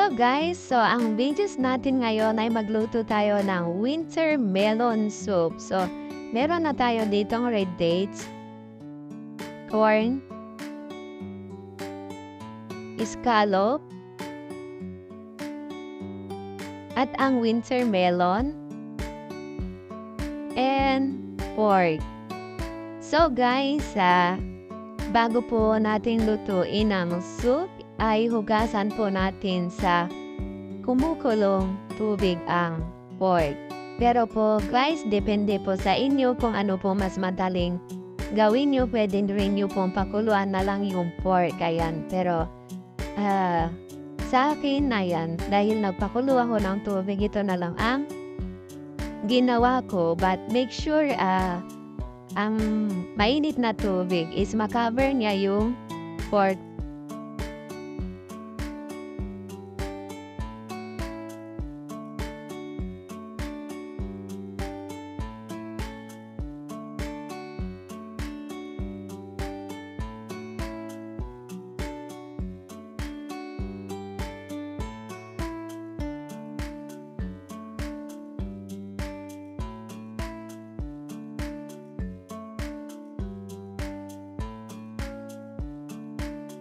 Hello guys! So, ang videos natin ngayon ay magluto tayo ng winter melon soup. So, meron na tayo ditong red dates, corn, scallop, at ang winter melon, and pork. So guys, bago po natin lutuin ang soup, ay hugasan po natin sa kumukulong tubig ang pork. Pero po guys, depende po sa inyo kung ano po mas madaling gawin nyo. Pwede rin nyo pong pakuluan na lang yung pork. Ayan. Pero sa akin, ayan, dahil nagpakulo ako ng tubig, ito na lang ang ginawa ko. But make sure ang mainit na tubig is makover niya yung pork.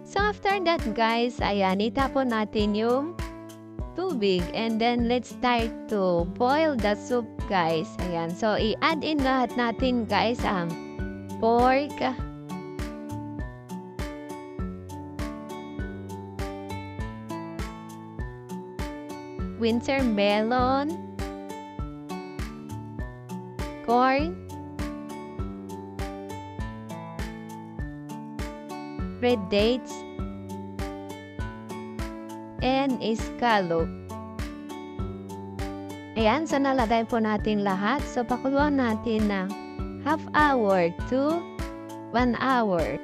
So after that guys, ayan, itapon natin yung tubig and then let's start to boil the soup guys. Ayan, so i-add in lahat natin guys ang pork, winter melon, corn, red dates, and scallop. Ayan, so nalagay po natin lahat. So, pakuluan natin ng half hour to 1 hour.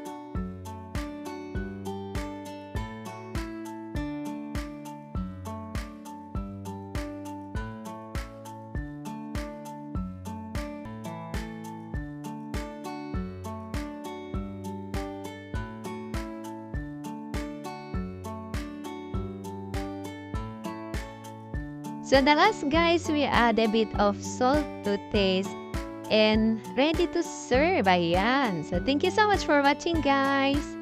So the last guys, we add a bit of salt to taste and ready to serve. Ayan. So thank you so much for watching guys.